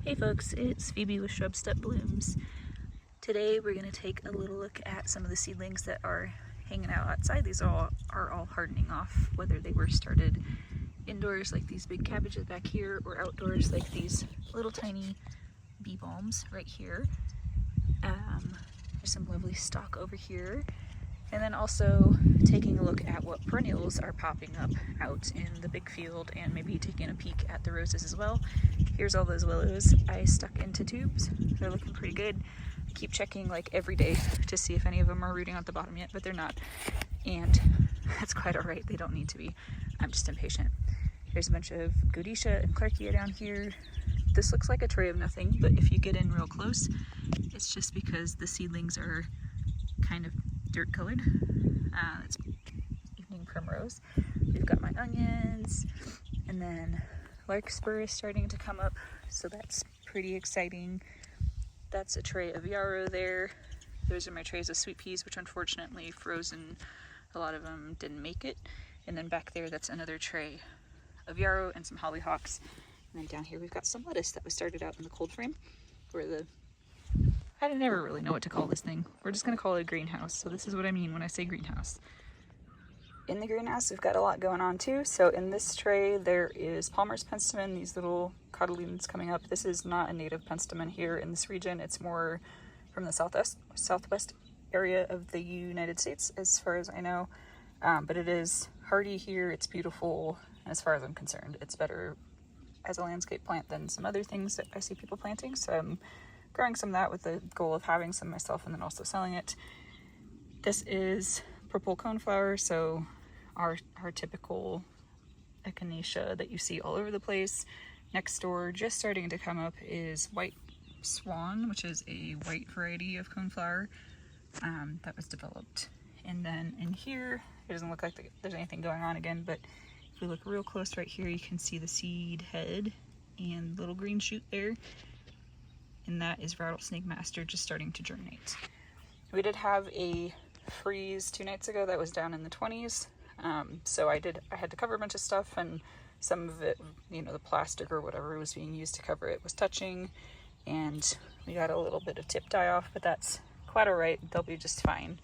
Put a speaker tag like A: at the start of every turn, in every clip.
A: Hey folks, it's Phoebe with Shrubsteppe Blooms. Today we're going to take a little look at some of the seedlings that are hanging out outside. These are all hardening off, whether they were started indoors like these big cabbages back here or outdoors like these little tiny bee balms right here. There's some lovely stock over here. And then also taking a look at what perennials are popping up out in the big field and maybe taking a peek at the roses as well. Here's all those willows I stuck into tubes. They're looking pretty good. I keep checking like every day to see if any of them are rooting out the bottom yet, but they're not. And that's quite all right. They don't need to be. I'm just impatient. There's a bunch of Godetia and Clarkia down here. This looks like a tray of nothing, but if you get in real close, it's just because the seedlings are kind of dirt colored. It's evening primrose. We've got my onions, and then larkspur is starting to come up, so that's pretty exciting. That's a tray of yarrow there. Those are my trays of sweet peas, which unfortunately frozen. A lot of them didn't make it. And then back there, that's another tray of yarrow and some hollyhocks. And then down here, we've got some lettuce that was started out in the cold frame, where I never really know what to call this thing. We're just gonna call it a greenhouse. So this is what I mean when I say greenhouse. In the greenhouse, we've got a lot going on too. So in this tray, there is Palmer's penstemon, these little cotyledons coming up. This is not a native penstemon here in this region. It's more from the southwest area of the United States, as far as I know. But it is hardy here. It's beautiful. And as far as I'm concerned, it's better as a landscape plant than some other things that I see people planting. So I'm growing some of that with the goal of having some myself and then also selling it. This is purple coneflower, so our typical echinacea that you see all over the place. Next door, just starting to come up, is white swan, which is a white variety of coneflower that was developed. And then in here, it doesn't look like there's anything going on again, but if we look real close right here, you can see the seed head and little green shoot there. And that is rattlesnake master just starting to germinate. We did have a freeze 2 nights ago that was down in the 20s. So I had to cover a bunch of stuff, and some of it, you know, the plastic or whatever was being used to cover it was touching, and we got a little bit of tip die off, but that's quite all right. They'll be just fine.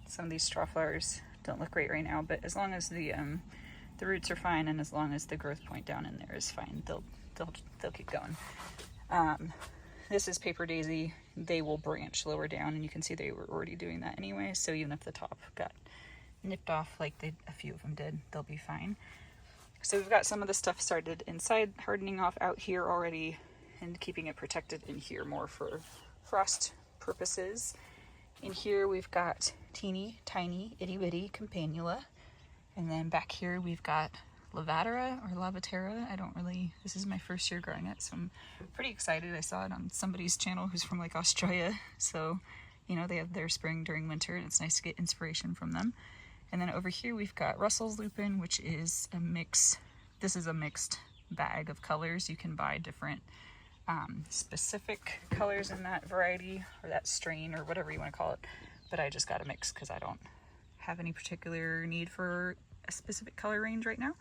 A: Some of these straw flowers don't look great right now, but as long as the roots are fine, and as long as the growth point down in there is fine, they'll keep going. This is paper daisy. They will branch lower down, and you can see they were already doing that anyway, so even if the top got nipped off like a few of them did, they'll be fine. So we've got some of the stuff started inside hardening off out here already, and keeping it protected in here more for frost purposes. In here we've got teeny tiny itty bitty campanula, and then back here we've got Lavatera or Lavatera. This is my first year growing it, so I'm pretty excited. I saw it on somebody's channel who's from like Australia, so you know, they have their spring during winter, and it's nice to get inspiration from them. And then over here we've got Russell's lupine, which is a mix. This is a mixed bag of colors. You can buy different specific colors in that variety or that strain or whatever you want to call it, but I just got a mix because I don't have any particular need for a specific color range right now.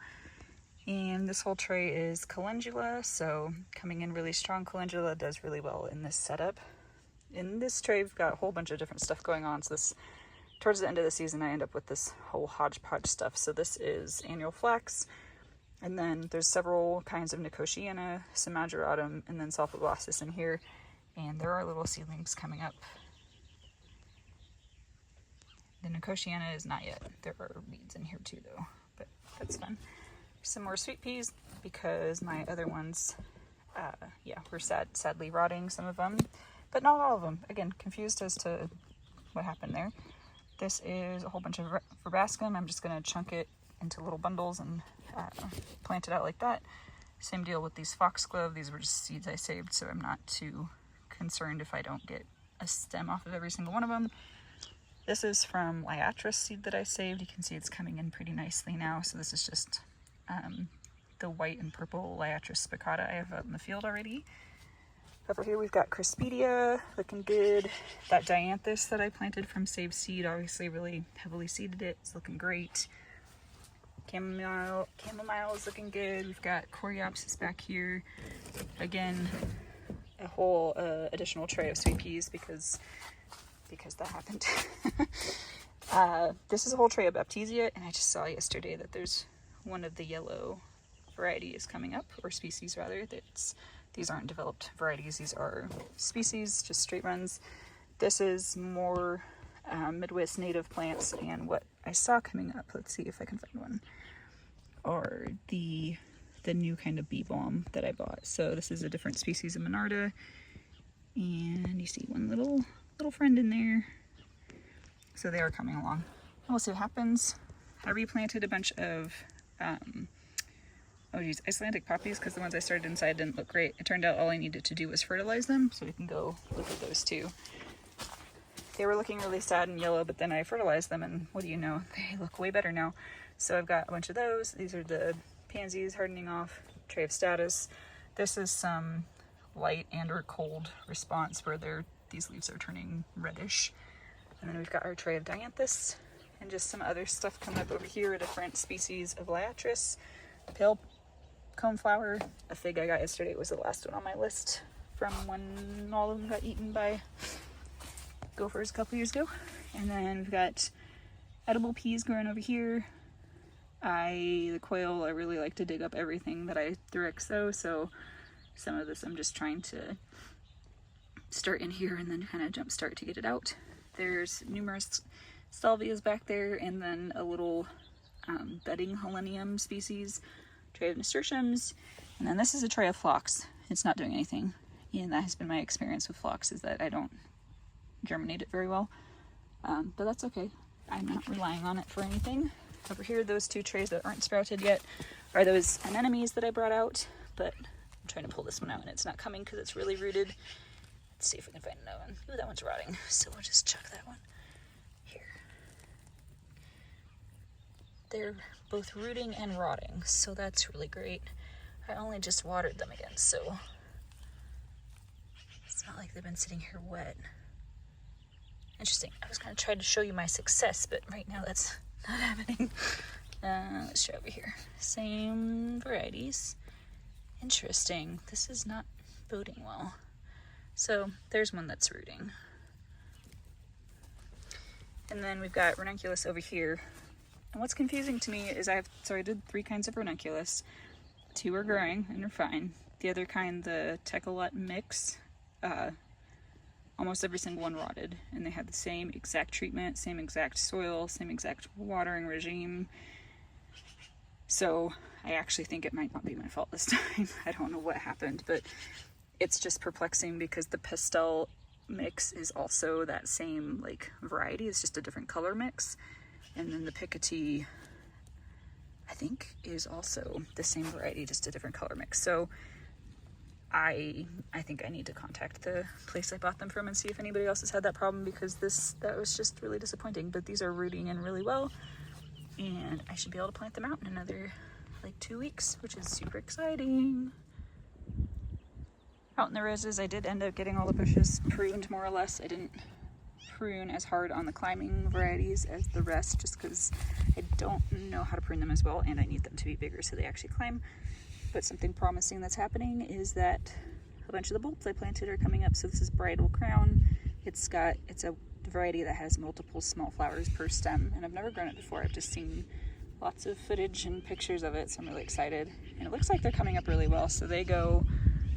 A: And this whole tray is calendula, so coming in really strong. Calendula does really well in this setup. In this tray we've got a whole bunch of different stuff going on, so towards the end of the season I end up with this whole hodgepodge stuff. So this is annual flax, and then there's several kinds of nicotiana, some mageratum, and then sulfoglossus in here, and there are little seedlings coming up. The nicotiana is not yet. There are weeds in here too though, but that's fun. Some more sweet peas because my other ones, were sadly rotting, some of them, but not all of them. Again, confused as to what happened there. This is a whole bunch of verbascum. I'm just gonna chunk it into little bundles and plant it out like that. Same deal with these foxglove. These were just seeds I saved, so I'm not too concerned if I don't get a stem off of every single one of them. This is from liatris seed that I saved. You can see it's coming in pretty nicely now. So this is just the white and purple liatris spicata I have out in the field already. Over here we've got Crispedia, looking good. That dianthus that I planted from saved seed, obviously really heavily seeded it. It's looking great. Chamomile is looking good. We've got coreopsis back here. Again, a whole additional tray of sweet peas because that happened. This is a whole tray of baptisia, and I just saw yesterday that there's one of the yellow varieties coming up, or species rather. These aren't developed varieties, these are species, just straight runs. This is more Midwest native plants, and what I saw coming up, let's see if I can find one, are the new kind of bee balm that I bought. So this is a different species of Monarda, and you see one little friend in there. So they are coming along. And we'll see what happens. I replanted a bunch of Icelandic poppies because the ones I started inside didn't look great. It turned out all I needed to do was fertilize them, so we can go look at those too. They were looking really sad and yellow, but then I fertilized them, and what do you know? They look way better now. So I've got a bunch of those. These are the pansies hardening off, tray of status. This is some light and or cold response where these leaves are turning reddish. And then we've got our tray of dianthus and just some other stuff coming up over here, a different species of liatris, pale coneflower. A fig I got yesterday was the last one on my list from when all of them got eaten by gophers a couple years ago. And then we've got edible peas growing over here. The quail, I really like to dig up everything that I direct sow, so some of this I'm just trying to start in here and then kind of jump start to get it out. There's numerous salvias back there, and then a little bedding helenium species, tray of nasturtiums, and then this is a tray of phlox. It's not doing anything, and that has been my experience with phlox, is that I don't germinate it very well, but that's okay. I'm not relying on it for anything. Over here, those two trays that aren't sprouted yet are those anemones that I brought out, but I'm trying to pull this one out and it's not coming because it's really rooted. Let's see if we can find another one. Ooh, that one's rotting, so we'll just chuck that one here. They're both rooting and rotting, so that's really great. I only just watered them again, so it's not like they've been sitting here wet. Interesting. I was going to try to show you my success, but right now that's not happening. Let's try over here. Same varieties. Interesting. This is not boding well. So there's one that's rooting. And then we've got ranunculus over here. And what's confusing to me is I did 3 kinds of ranunculus. 2 are growing and are fine. The other kind, the Tecalut mix, almost every single one rotted, and they had the same exact treatment, same exact soil, same exact watering regime. So I actually think it might not be my fault this time. I don't know what happened, but it's just perplexing because the pastel mix is also that same like variety. It's just a different color mix. And then the Picotee, I think, is also the same variety, just a different color mix. So I think I need to contact the place I bought them from and see if anybody else has had that problem, because that was just really disappointing. But these are rooting in really well, and I should be able to plant them out in another like 2 weeks, which is super exciting. Out in the roses, I did end up getting all the bushes pruned more or less. I didn't prune as hard on the climbing varieties as the rest, just because I don't know how to prune them as well, and I need them to be bigger so they actually climb. But something promising that's happening is that a bunch of the bulbs I planted are coming up. So this is Bridal Crown. It's a variety that has multiple small flowers per stem, and I've never grown it before. I've just seen lots of footage and pictures of it, so I'm really excited. And it looks like they're coming up really well, so they go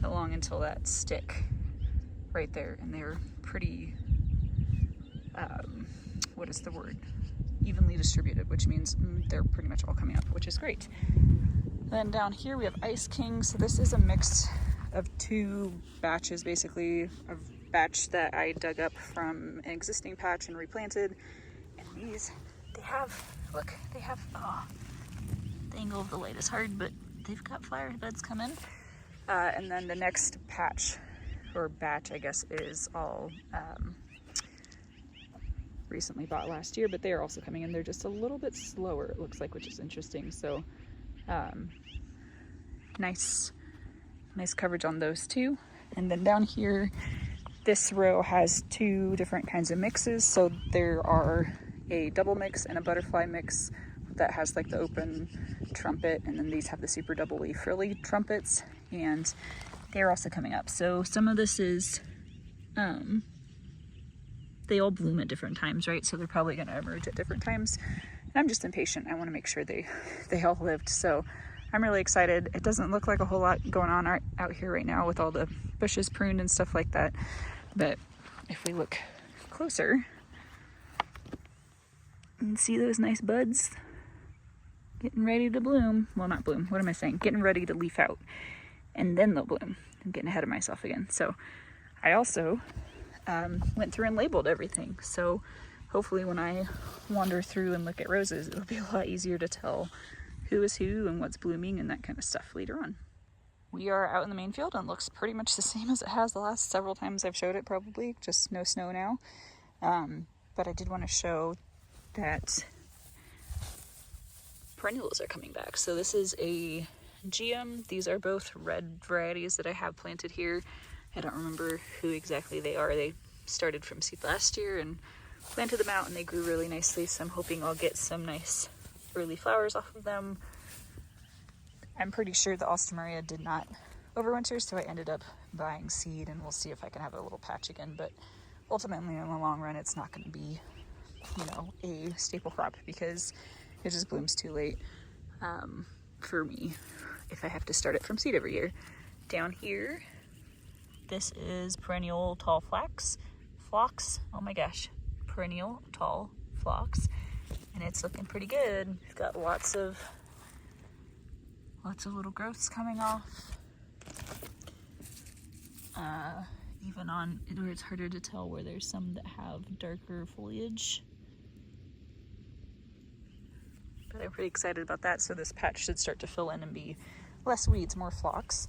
A: along until that stick right there, and they're pretty, what is the word? Evenly distributed, which means they're pretty much all coming up, which is great. Then down here we have Ice King. So this is a mix of 2 batches, basically. A batch that I dug up from an existing patch and replanted. And these, the angle of the light is hard, but they've got flower buds coming. And then the next patch, or batch I guess, is all recently bought last year, but they are also coming in. They're just a little bit slower, it looks like, which is interesting. So nice coverage on those 2. And then down here, this row has 2 different kinds of mixes. So there are a double mix and a butterfly mix that has like the open trumpet, and then these have the super double leaf frilly trumpets, and they're also coming up. So some of this is, they all bloom at different times, right? So they're probably going to emerge at different times. And I'm just impatient. I want to make sure they all lived. So I'm really excited. It doesn't look like a whole lot going on out here right now with all the bushes pruned and stuff like that. But if we look closer, you can see those nice buds getting ready to bloom. Well, not bloom. What am I saying? Getting ready to leaf out. And then they'll bloom. I'm getting ahead of myself again. So I also went through and labeled everything. So hopefully when I wander through and look at roses, it'll be a lot easier to tell who is who and what's blooming and that kind of stuff later on. We are out in the main field and it looks pretty much the same as it has the last several times I've showed it, probably. Just no snow now. But I did want to show that perennials are coming back. So this is a Geum. These are both red varieties that I have planted here. I don't remember who exactly they are. They started from seed last year and planted them out and they grew really nicely. So I'm hoping I'll get some nice early flowers off of them. I'm pretty sure the Alstomaria did not overwinter, so I ended up buying seed, and we'll see if I can have a little patch again. But ultimately, in the long run, it's not going to be, you know, a staple crop because it just blooms too late for me if I have to start it from seed every year. Down here, this is perennial tall phlox. Oh my gosh, perennial tall phlox, and it's looking pretty good. It's got lots of little growths coming off. Even on where it's harder to tell, where there's some that have darker foliage. But I'm pretty excited about that. So this patch should start to fill in and be less weeds, more phlox.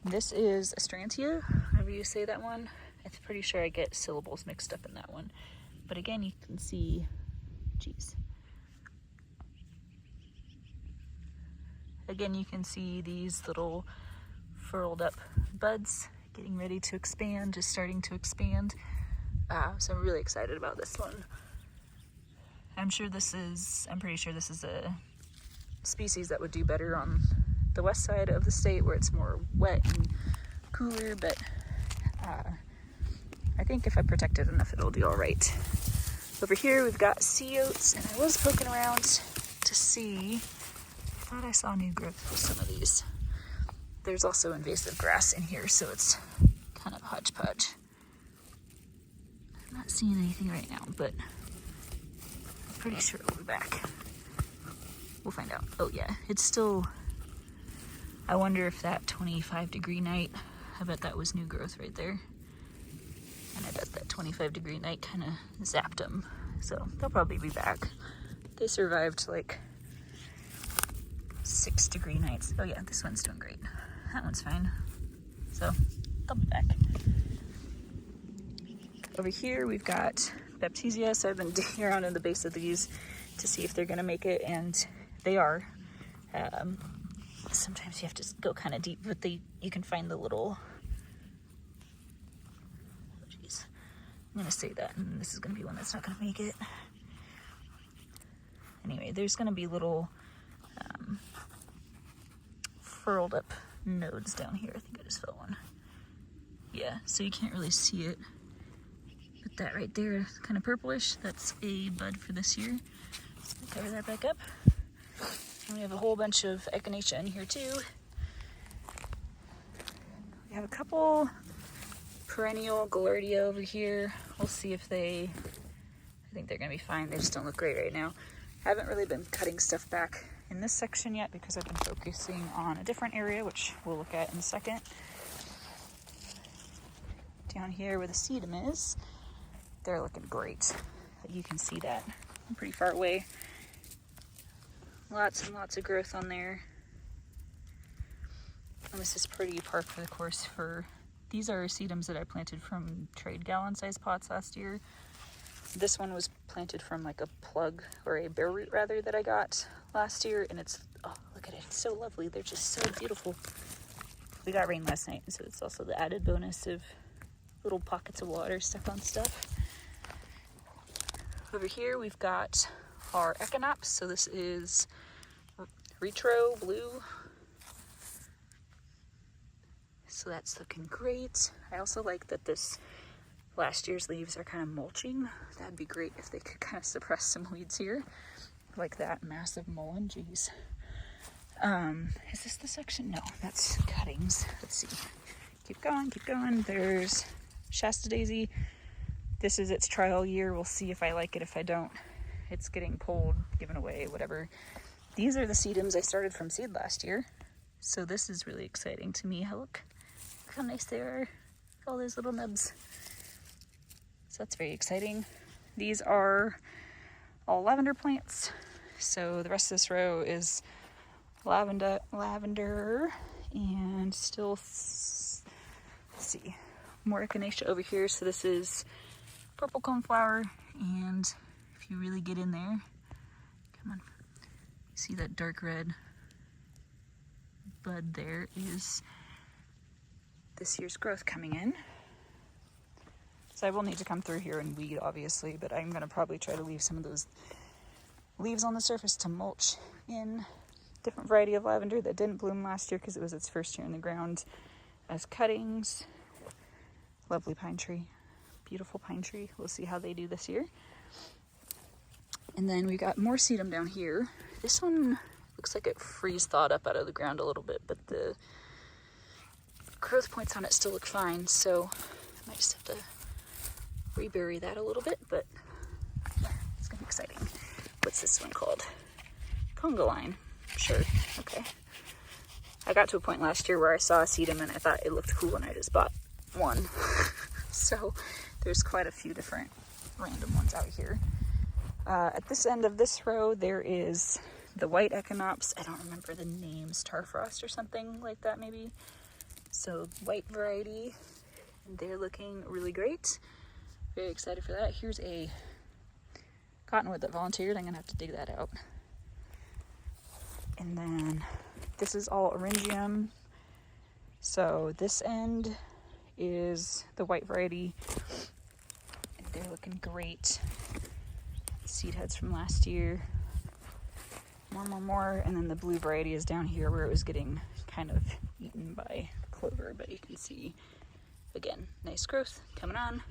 A: This is Astrantia, however you say that one. I'm pretty sure I get syllables mixed up in that one. But again, you can see, geez. Again, you can see these little furled up buds getting ready to expand, just starting to expand. So I'm really excited about this one. I'm pretty sure this is a species that would do better on the west side of the state where it's more wet and cooler, but I think if I protect it enough, it'll do all right. Over here, we've got sea oats, and I was poking around to see, I thought I saw new growth with some of these. There's also invasive grass in here, so it's kind of hodgepodge. I'm not seeing anything right now, but I'm pretty sure it'll be back. We'll find out. Oh yeah, it's still, I wonder if that 25-degree night, I bet that was new growth right there. And I bet that 25-degree night kind of zapped them. So they'll probably be back. They survived like 6-degree nights. Oh yeah, this one's doing great. That one's fine. So they'll be back. Over here we've got Baptisia. So I've been digging around in the base of these to see if they're gonna make it, and they are. Sometimes you have to go kind of deep, but you can find the little, oh geez, I'm gonna say that, and this is gonna be one that's not gonna make it. Anyway, there's gonna be little furled up nodes down here. I think I just felt one. Yeah, so you can't really see it, but that right there, kind of purplish, that's a bud for this year. Cover that back up. And we have a whole bunch of echinacea in here too. We have a couple perennial gaillardia over here. We'll see if I think they're gonna be fine. They just don't look great right now. I haven't really been cutting stuff back in this section yet because I've been focusing on a different area, which we'll look at in a second. Down here where the sedum is, they're looking great. You can see that from pretty far away. Lots and lots of growth on there. And this is pretty par for the course for, these are sedums that I planted from trade gallon size pots last year. This one was planted from like a plug, or a bare root rather, that I got last year, and it's, oh look at it, it's so lovely. They're just so beautiful. We got rain last night, so it's also the added bonus of little pockets of water stuck on stuff. Over here we've got our echinops. So this is retro blue. So that's looking great. I also like that this last year's leaves are kind of mulching. That'd be great if they could kind of suppress some weeds here. Like that massive mullein, geez. Is this the section? No, that's cuttings. Let's see. Keep going, keep going. There's Shasta Daisy. This is its trial year. We'll see if I like it. If I don't, it's getting pulled, given away, whatever. These are the sedums I started from seed last year. So this is really exciting to me. Look how nice they are. All those little nubs. So that's very exciting. These are all lavender plants. So the rest of this row is lavender, and still, let's see, more echinacea over here. So this is purple coneflower, and if you really get in there, come on, see that dark red bud there is this year's growth coming in. So I will need to come through here and weed, obviously, but I'm going to probably try to leave some of those leaves on the surface to mulch in. Different variety of lavender that didn't bloom last year because it was its first year in the ground as cuttings. Lovely pine tree, beautiful pine tree. We'll see how they do this year. And then we got more sedum down here. This one looks like it freeze thawed up out of the ground a little bit, but the growth points on it still look fine, so I might just have to rebury that a little bit, but yeah, it's gonna be exciting. What's this one called? Conga line. Sure, okay. I got to a point last year where I saw a sedum and I thought it looked cool and I just bought one. So there's quite a few different random ones out here. At this end of this row, there is the white echinops. I don't remember the names, Tarfrost or something like that maybe. So white variety, and they're looking really great. Very excited for that. Here's a cottonwood that volunteered. I'm gonna have to dig that out. And then this is all Orangium. So this end is the white variety, and they're looking great. Seed heads from last year. More. And then the blue variety is down here where it was getting kind of eaten by clover, but you can see, again, nice growth coming on.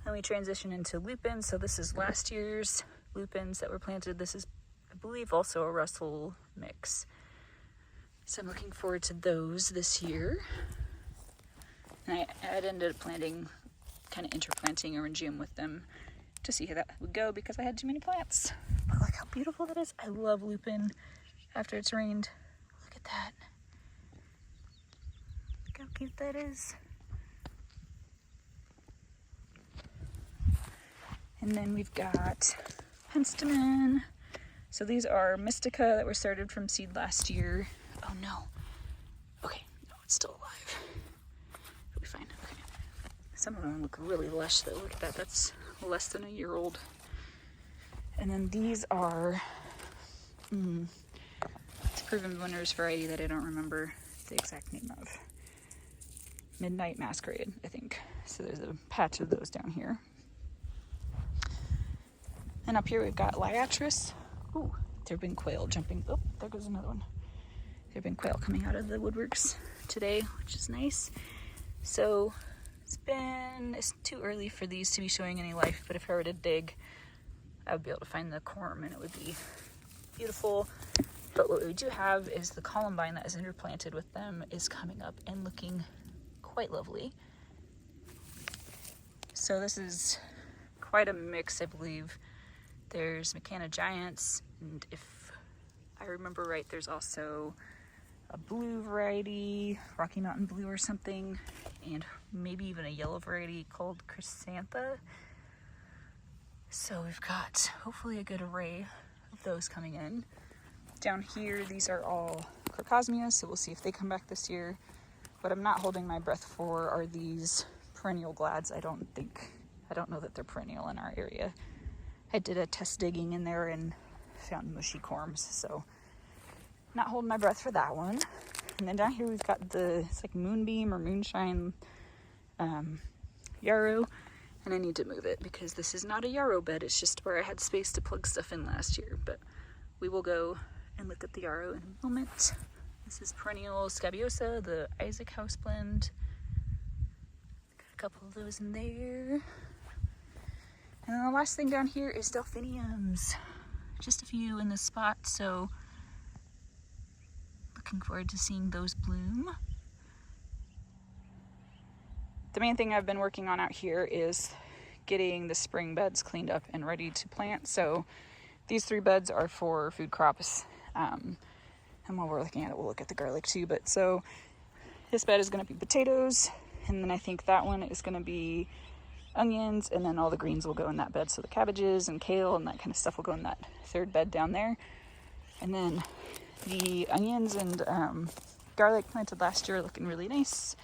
A: Then we transition into lupins. So this is last year's lupins that were planted. This is, I believe, also a Russell mix. So I'm looking forward to those this year. And I ended up planting, kind of interplanting Orangium with them to see how that would go because I had too many plants. But look how beautiful that is. I love lupin after it's rained. Look at that. Look how cute that is. And then we've got penstemon. So these are Mystica that were started from seed last year. Oh no. Okay, no, it's still alive. It'll be fine. Okay. Some of them look really lush though. Look at that. That's less than a year old. And then these are it's Proven Winners variety that I don't remember the exact name of. Midnight Masquerade, I think. So there's a patch of those down here. And up here we've got Liatris. Ooh, there've been quail jumping. Oh, there goes another one. There've been quail coming out of the woodworks today, which is nice. So it's too early for these to be showing any life, but if I were to dig, I would be able to find the corm and it would be beautiful. But what we do have is the columbine that is interplanted with them is coming up and looking quite lovely. So this is quite a mix, I believe. There's Mecana Giants, and if I remember right, there's also a blue variety, Rocky Mountain Blue or something, and maybe even a yellow variety called Chrysantha. So we've got hopefully a good array of those coming in. Down here, these are all Crocosmia, so we'll see if they come back this year. What I'm not holding my breath for are these perennial glads. I don't know that they're perennial in our area. I did a test digging in there and found mushy corms, so not holding my breath for that one. And then down here we've got it's like Moonbeam or Moonshine yarrow, And I need to move it because this is not a yarrow bed, it's just where I had space to plug stuff in last year. But we will go and look at the yarrow in a moment. This is Perennials scabiosa, the Isaac house blend. Got a couple of those in there. And then the last thing down here is delphiniums. Just a few in this spot, so looking forward to seeing those bloom. The main thing I've been working on out here is getting the spring beds cleaned up and ready to plant. So these 3 beds are for food crops. And while we're looking at it, we'll look at the garlic too. But so this bed is going to be potatoes, and then I think that one is going to be onions, and then all the greens will go in that bed. So the cabbages and kale and that kind of stuff will go in that 3rd bed down there. And then the onions and garlic planted last year are looking really nice.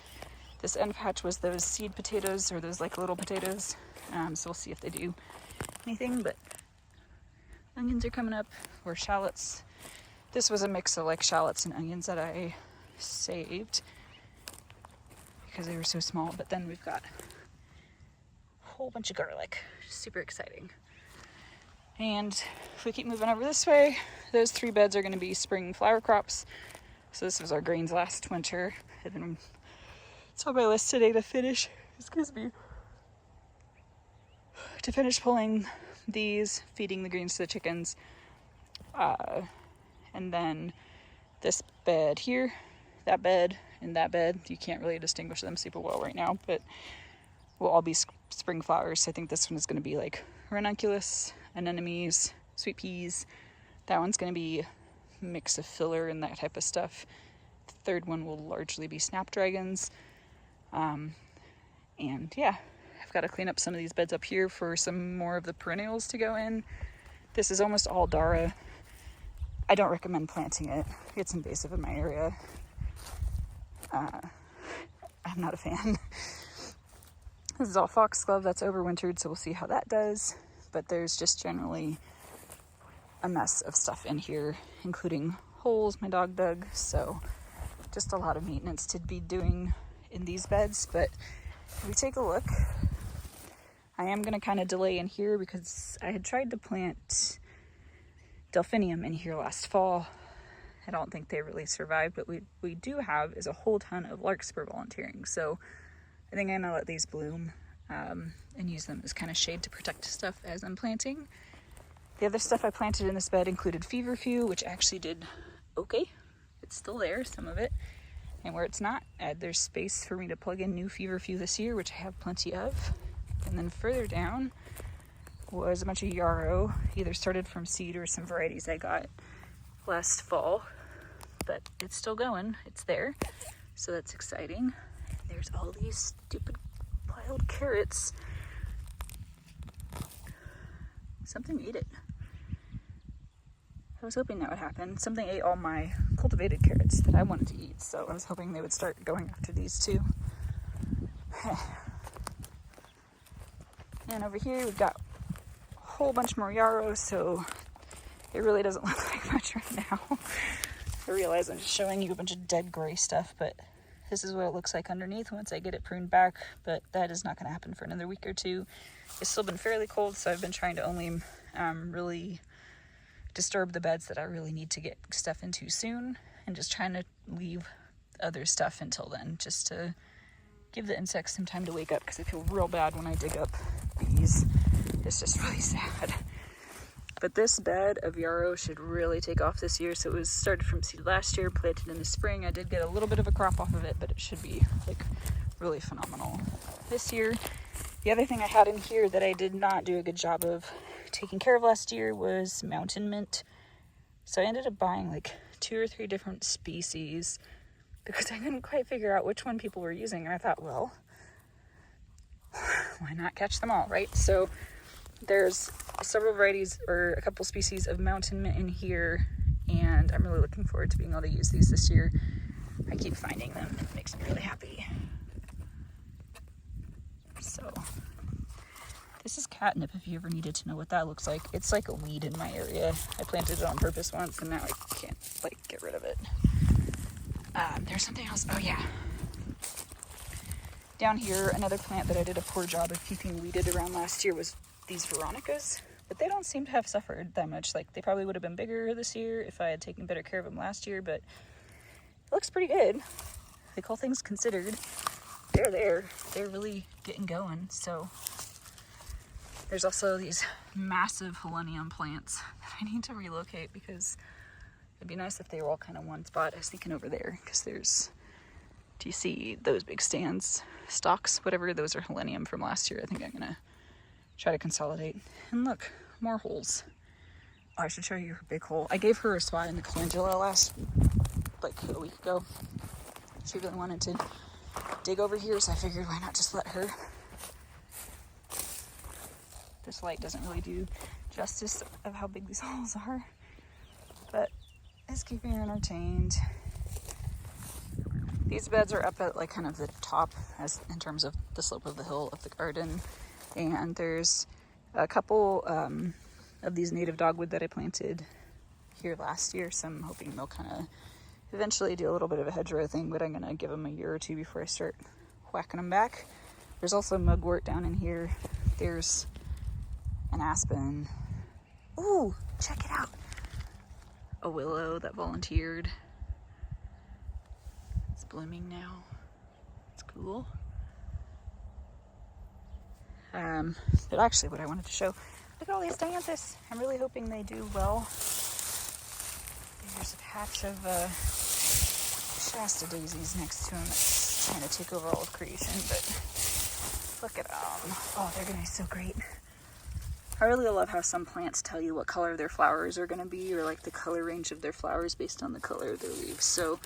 A: This end patch was those seed potatoes, or those like little potatoes. So we'll see if they do anything, but onions are coming up, or shallots. This was a mix of like shallots and onions that I saved because they were so small. But then we've got a whole bunch of garlic, super exciting. And if we keep moving over this way, those 3 beds are going to be spring flower crops. So this was our greens last winter. And then it's on my list today to finish, to finish pulling these, feeding the greens to the chickens. And then this bed here, that bed, and that bed, you can't really distinguish them super well right now, but will all be spring flowers. So I think this one is going to be like ranunculus, anemones, sweet peas. That one's going to be a mix of filler and that type of stuff. The 3rd one will largely be snapdragons. And yeah, I've got to clean up some of these beds up here for some more of the perennials to go in. This is almost all Dara. I don't recommend planting it. It's invasive in my area. I'm not a fan. This is all foxglove that's overwintered, so we'll see how that does. But there's just generally a mess of stuff in here, including holes my dog dug. So just a lot of maintenance to be doing in these beds. But if we take a look, I am going to kind of delay in here because I had tried to plant delphinium in here last fall. I don't think they really survived, but we do have is a whole ton of larkspur volunteering. So I think I'm going to let these bloom and use them as kind of shade to protect stuff as I'm planting. The other stuff I planted in this bed included feverfew, which actually did okay. It's still there, some of it. And where it's not, there's space for me to plug in new feverfew this year, which I have plenty of. And then further down was a bunch of yarrow, either started from seed or some varieties I got last fall. But it's still going, it's there. So that's exciting. There's all these stupid wild carrots. Something ate it. I was hoping that would happen. Something ate all my cultivated carrots that I wanted to eat, so I was hoping they would start going after these too. And over here we've got a whole bunch more yarrow, so it really doesn't look like much right now. I realize I'm just showing you a bunch of dead gray stuff, but this is what it looks like underneath once I get it pruned back, but that is not going to happen for another week or 2. It's still been fairly cold, so I've been trying to only really disturb the beds that I really need to get stuff into soon, and just trying to leave other stuff until then, just to give the insects some time to wake up, because I feel real bad when I dig up bees. It's just really sad. But this bed of yarrow should really take off this year. So it was started from seed last year, planted in the spring. I did get a little bit of a crop off of it, but it should be like really phenomenal this year. The other thing I had in here that I did not do a good job of taking care of last year was mountain mint. So I ended up buying like 2 or 3 different species because I couldn't quite figure out which one people were using. And I thought, well, why not catch them all, right? So there's several varieties or a couple species of mountain mint in here, and I'm really looking forward to being able to use these this year. I keep finding them. It makes me really happy. So this is catnip, if you ever needed to know what that looks like. It's like a weed in my area. I planted it on purpose once, and now I can't get rid of it. There's something else. Oh yeah. Down here, another plant that I did a poor job of keeping weeded around last year was these veronicas, but they don't seem to have suffered that much. Like, they probably would have been bigger this year if I had taken better care of them last year, but it looks pretty good. Like, all things considered, they're there. They're really getting going. So there's also these massive helenium plants that I need to relocate because it'd be nice if they were all kind of one spot. I was thinking over there because there's, do you see those big stands, stalks, whatever, those are helenium from last year. I think I'm gonna try to consolidate. And look, more holes. Oh, I should show you her big hole. I gave her a spot in the calendula like a week ago. She really wanted to dig over here, so I figured why not just let her. This light doesn't really do justice of how big these holes are, but it's keeping her entertained. These beds are up at like kind of the top as in terms of the slope of the hill of the garden, and there's a couple of these native dogwood that I planted here last year, so I'm hoping they'll kind of eventually do a little bit of a hedgerow thing, but I'm gonna give them a year or two before I start whacking them back. There's also mugwort down in here. There's an aspen. Ooh, check it out. A willow that volunteered. It's blooming now. It's cool. But actually what I wanted to show, look at all these dianthus. I'm really hoping they do well. There's a patch of Shasta daisies next to them that's trying to take over all of creation, but look at them. Oh, they're gonna be so great. I really love how some plants tell you what color their flowers are gonna be, or like the color range of their flowers based on the color of their leaves. So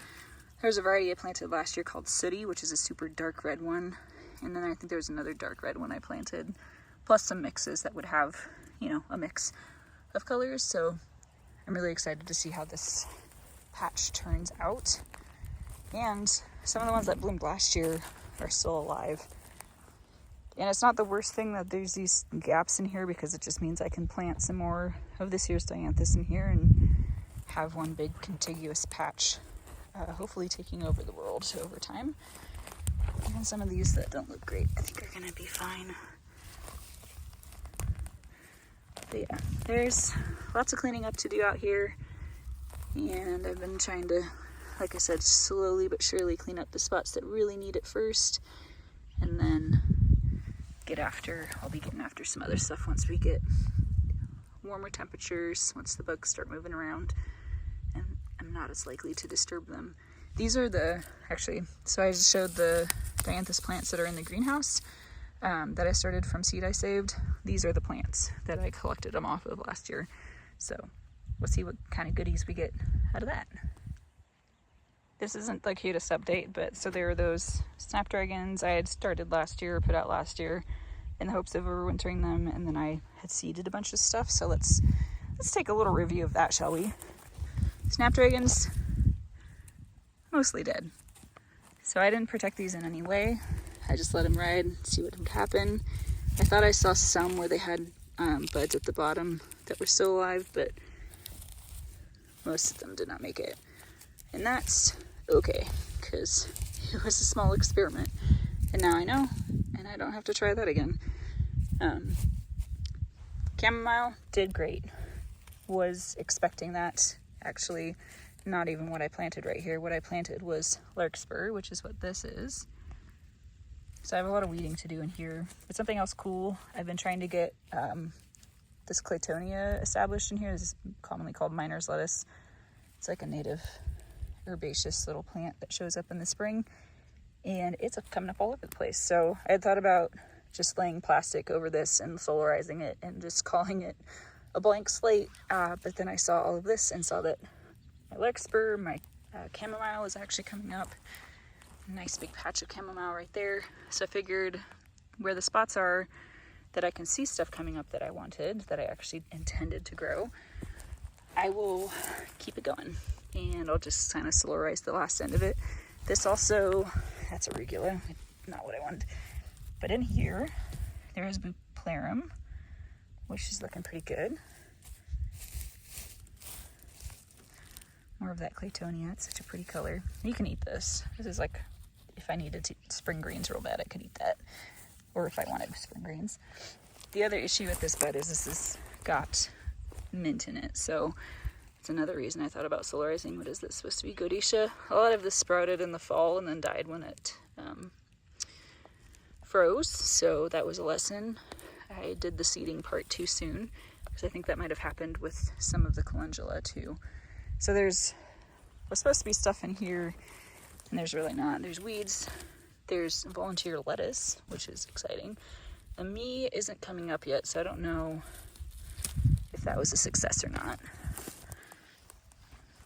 A: there's a variety I planted last year called Sooty, which is a super dark red one. And then I think there's another dark red one I planted, plus some mixes that would have, you know, a mix of colors. So I'm really excited to see how this patch turns out. And some of the ones that bloomed last year are still alive. And it's not the worst thing that there's these gaps in here, because it just means I can plant some more of this year's dianthus in here and have one big contiguous patch, hopefully taking over the world over time. Even some of these that don't look great, I think are gonna be fine. But yeah, there's lots of cleaning up to do out here. And I've been trying to, like I said, slowly but surely clean up the spots that really need it first. And then I'll be getting after some other stuff once we get warmer temperatures, once the bugs start moving around, and I'm not as likely to disturb them. These are so I just showed the dianthus plants that are in the greenhouse that I started from seed I saved. These are the plants that I collected them off of last year. So we'll see what kind of goodies we get out of that. This isn't the cutest update, but so there are those snapdragons I had started last year, put out last year, in the hopes of overwintering them, and then I had seeded a bunch of stuff. So let's take a little review of that, shall we? Snapdragons, mostly dead. So I didn't protect these in any way. I just let them ride, see what would happen. I thought I saw some where they had buds at the bottom that were still alive, but most of them did not make it. And that's okay, because it was a small experiment. And now I know, and I don't have to try that again. Chamomile did great. Was expecting that. Actually, not even what I planted right here. What I planted was larkspur, which is what this is. So I have a lot of weeding to do in here. But something else cool, I've been trying to get this Claytonia established in here. This is commonly called miner's lettuce. It's like a native herbaceous little plant that shows up in the spring, and it's coming up all over the place. So I had thought about just laying plastic over this and solarizing it and just calling it a blank slate, but then I saw all of this and saw that my larkspur, my chamomile is actually coming up. A nice big patch of chamomile right there. So I figured where the spots are that I can see stuff coming up that I wanted, that I actually intended to grow, I will keep it going, and I'll just kind of solarize the last end of it. This also, that's arugula, not what I wanted. But in here, there is buplarum, which is looking pretty good. More of that Claytonia, it's such a pretty color. You can eat this. This is like, if I needed spring greens real bad, I could eat that. Or if I wanted spring greens. The other issue with this bed is this has got mint in it, so it's another reason I thought about solarizing. What is this supposed to be? Godetia. A lot of this sprouted in the fall and then died when it froze, so that was a lesson. I did the seeding part too soon, because I think that might have happened with some of the calendula too. So was supposed to be stuff in here, and there's really not. There's weeds, there's volunteer lettuce, which is exciting. The me isn't coming up yet, so I don't know if that was a success or not.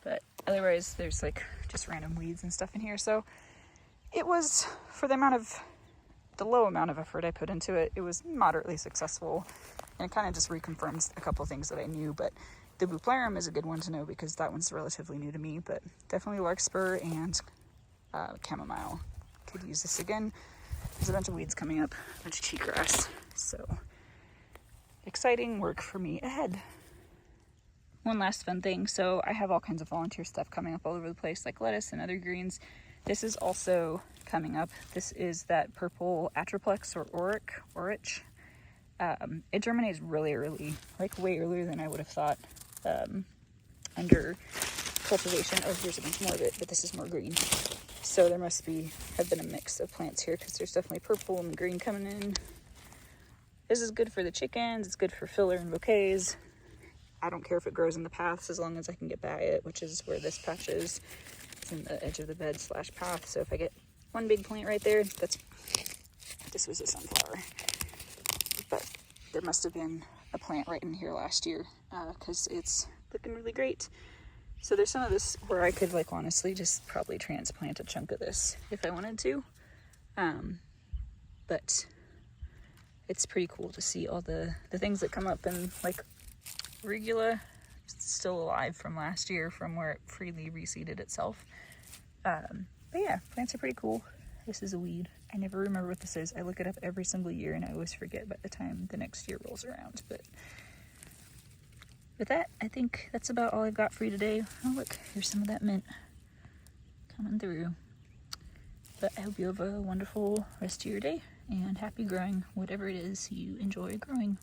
A: But otherwise, there's like just random weeds and stuff in here. So it was, for the low amount of effort I put into it, it was moderately successful. And it kind of just reconfirms a couple things that I knew. But the buplarium is a good one to know because that one's relatively new to me. But definitely larkspur and chamomile. Could use this again. There's a bunch of weeds coming up, a bunch of cheatgrass. So exciting work for me ahead. One last fun thing. So I have all kinds of volunteer stuff coming up all over the place, like lettuce and other greens. This is also coming up. This is that purple Atroplex or Orich. It germinates really early, like way earlier than I would have thought under cultivation. Oh, here's a bunch more of it, but this is more green. So there must have been a mix of plants here because there's definitely purple and green coming in. This is good for the chickens. It's good for filler and bouquets. I don't care if it grows in the paths as long as I can get by it, which is where this patch is. It's in the edge of the bed / path. So if I get one big plant right there, this was a sunflower. But there must have been a plant right in here last year because it's looking really great. So there's some of this where I could like honestly just probably transplant a chunk of this if I wanted to. But it's pretty cool to see all the things that come up, and like Regula still alive from last year from where it freely reseeded itself. But yeah, plants are pretty cool. This is a weed. I never remember what this is. I look it up every single year and I always forget by the time the next year rolls around. But with that, I think that's about all I've got for you today. Oh look, here's some of that mint coming through. But I hope you have a wonderful rest of your day and happy growing, whatever it is you enjoy growing.